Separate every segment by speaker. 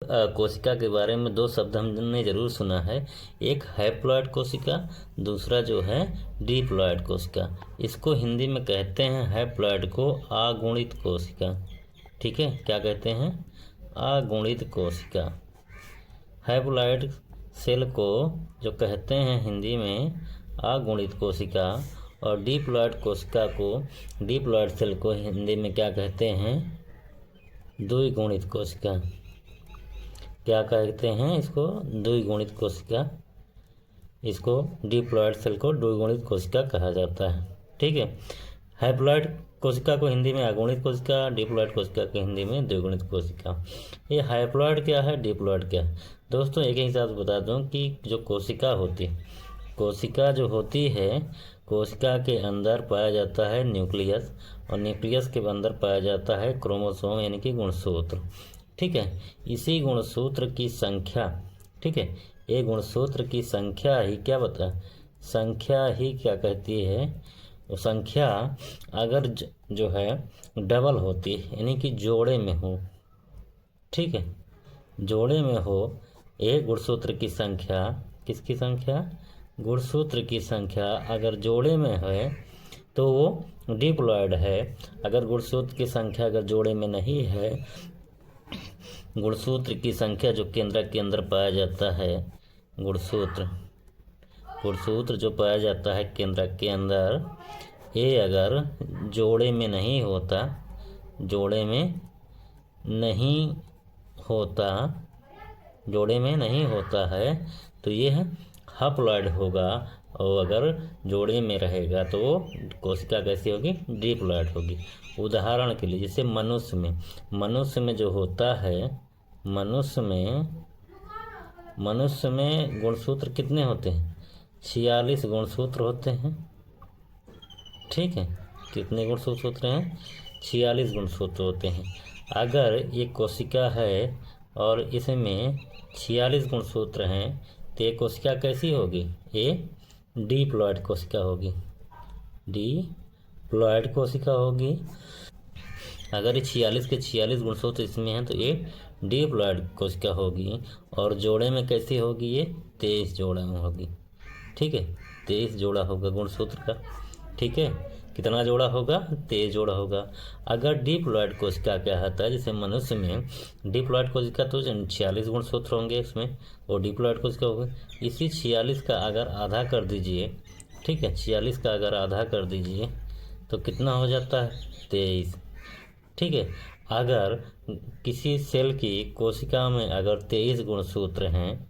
Speaker 1: कोशिका के बारे में दो शब्द हमने जरूर सुना है, एक हैप्लॉइड कोशिका, दूसरा जो है डिप्लॉइड कोशिका। इसको हिंदी में कहते हैं हैप्लॉइड को अगुणित कोशिका। ठीक है, क्या कहते हैं? अगुणित कोशिका। हैप्लॉइड सेल को जो कहते हैं हिंदी में अगुणित कोशिका, और डिप्लॉइड कोशिका को, डिप्लॉइड सेल को हिंदी में क्या कहते हैं? द्विगुणित कोशिका। क्या कहते हैं इसको? द्विगुणित कोशिका। इसको डिप्लॉइड सेल को द्विगुणित कोशिका कहा जाता है। ठीक है, हैप्लॉइड कोशिका को हिंदी में अगुणित कोशिका, डिप्लॉइड कोशिका को हिंदी में द्विगुणित कोशिका। ये हैप्लॉइड क्या है, डिप्लॉइड क्या है? दोस्तों एक ही हिसाब से बता दूं कि जो कोशिका होती है, कोशिका जो होती है, कोशिका के अंदर पाया जाता है न्यूक्लियस, और न्यूक्लियस के अंदर पाया जाता है क्रोमोसोम यानी कि गुणसूत्र। ठीक है, इसी गुणसूत्र की संख्या, ठीक है, ये गुणसूत्र की संख्या ही क्या बता, संख्या ही क्या कहती है? संख्या अगर जो है डबल होती है यानी कि जोड़े में हो, ठीक है, जोड़े में हो, ये गुणसूत्र की संख्या, किसकी संख्या? गुणसूत्र की संख्या अगर जोड़े में है तो वो डिप्लॉइड है। अगर गुणसूत्र की संख्या अगर जोड़े में नहीं है, गुणसूत्र की संख्या जो केंद्र के अंदर पाया जाता है, गुणसूत्र जो पाया जाता है केंद्र के अंदर, ये अगर जोड़े में नहीं होता, जोड़े में नहीं होता, जोड़े में नहीं होता है तो ये हैप्लॉइड होगा, और अगर जोड़े में रहेगा तो कोशिका कैसी होगी? डिप्लॉइड होगी। उदाहरण के लिए जैसे मनुष्य में जो होता है, मनुष्य में गुणसूत्र कितने होते हैं? 46 गुणसूत्र होते हैं। ठीक है, कितने गुणसूत्र हैं? 46 गुणसूत्र होते हैं। अगर ये कोशिका है और इसमें 46 गुणसूत्र हैं तो ये कोशिका कैसी होगी? ये डिप्लॉइड कोशिका होगी, डिप्लॉइड कोशिका होगी। अगर ये 46 के 46 गुणसूत्र इसमें हैं तो ये डिप्लॉइड कोशिका होगी, और जोड़े में कैसी होगी? ये 23 जोड़ा में होगी। ठीक है, 23 जोड़ा होगा गुणसूत्र का। ठीक है, कितना जोड़ा होगा? 23 जोड़ा होगा। अगर डिप्लॉइड कोशिका क्या होता है, जैसे मनुष्य में डिप्लॉइड कोशिका तो 46 गुणसूत्र होंगे इसमें, वो डिप्लॉइड कोशिका होगी। इसी 46 का अगर आधा कर दीजिए, ठीक है, 46 का अगर आधा कर दीजिए तो कितना हो जाता है? 23। ठीक है, अगर किसी सेल की कोशिका में अगर 23 गुणसूत्र हैं,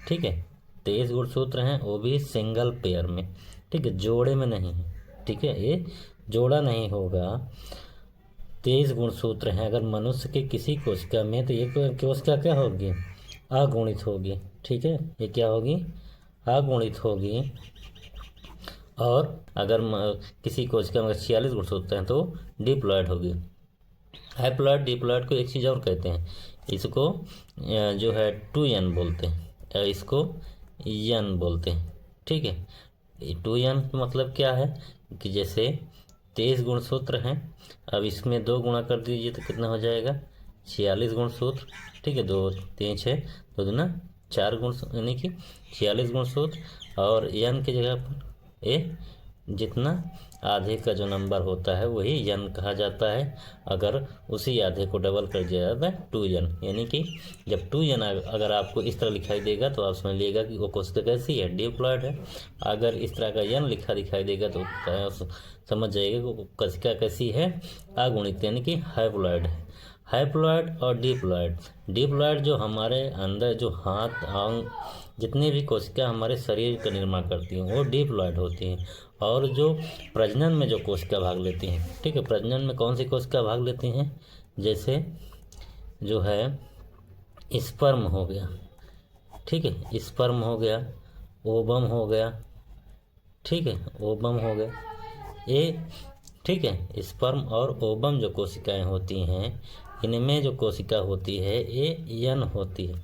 Speaker 1: ठीक है, 23 गुणसूत्र हैं, वो भी सिंगल पेयर में, ठीक है, जोड़े में नहीं है। ठीक है, ये जोड़ा नहीं होगा। 23 गुणसूत्र हैं अगर मनुष्य के किसी कोशिका में, तो ये कोशिका क्या होगी? अगुणित होगी। ठीक है, ये क्या होगी? अगुणित होगी। और अगर किसी कोशिका में 46 गुणसूत्र हैं तो डिप्लॉइड होगी। हैप्लॉइड डिप्लॉइड को एक चीज़ और कहते हैं, इसको जो है 2n बोलते हैं, इसको n बोलते हैं। ठीक है, 2n मतलब क्या है कि जैसे 23 गुणसूत्र हैं, अब इसमें 2 गुणा कर दीजिए तो कितना हो जाएगा? 46 गुणसूत्र। ठीक है, 2 3 6 2 दूना 4 गुण, यानी कि 46 गुणसूत्र, और n की जगह पर ए जितना आधे का जो नंबर होता है वही n कहा जाता है। अगर उसी आधे को डबल कर दिया जाता है 2n, यानी कि जब 2n अगर आपको इस तरह दिखाई देगा तो आप समझ लीजिएगा कि वो कोशिका कैसी है? डिप्लॉइड है। अगर इस तरह का n लिखा दिखाई देगा तो समझ जाइएगा कि वो कोशिका कैसी है? अगुणित, यानी कि हैप्लॉइड है। हैप्लॉइड और डिप्लॉइड जो हमारे अंदर जो हाथ, अंग, जितने भी कोशिका हमारे शरीर का निर्माण करती हैं वो डिप्लॉइड होती हैं। और जो प्रजनन में जो कोशिका भाग लेती हैं, ठीक है, प्रजनन में कौन सी कोशिका भाग लेती हैं? जैसे जो है स्पर्म हो गया, ठीक है, स्पर्म हो गया, ओवम हो गया, ठीक है, ओवम हो गया ये। ठीक है, स्पर्म और ओवम जो कोशिकाएं होती हैं, इनमें जो कोशिका होती है ये n होती है।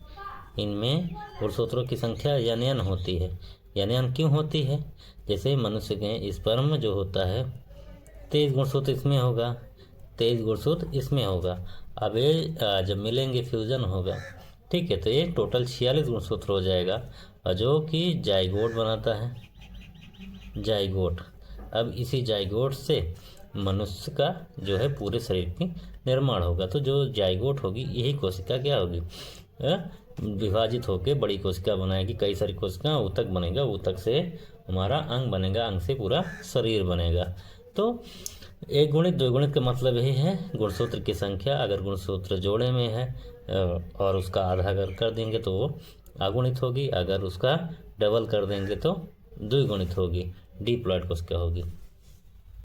Speaker 1: इनमें गुणसूत्रों की संख्या n होती है। n क्यों होती है? जैसे मनुष्य के स्पर्म जो होता है 23 गुणसूत्र इसमें होगा, 23 गुणसूत्र इसमें होगा। अब ये जब मिलेंगे फ्यूजन होगा, ठीक है, तो ये टोटल 46 गुणसूत्र हो जाएगा, और जो कि जाइगोट बनाता है, जाइगोट। अब इसी जाइगोट से मनुष्य का जो है पूरे शरीर की निर्माण होगा। तो जो जाइगोट होगी यही कोशिका क्या होगी, विभाजित होकर बड़ी कोशिका बनाएगी, कई सारी कोशिका, ऊतक बनेगा, ऊतक से हमारा अंग बनेगा, अंग से पूरा शरीर बनेगा। तो एक गुणित दो गुणित का मतलब यही है गुणसूत्र की संख्या अगर गुणसूत्र जोड़े में है और उसका आधा अगर कर देंगे तो वो अगुणित होगी, अगर उसका डबल कर देंगे तो द्विगुणित होगी, डिप्लॉइड कोशिका होगी।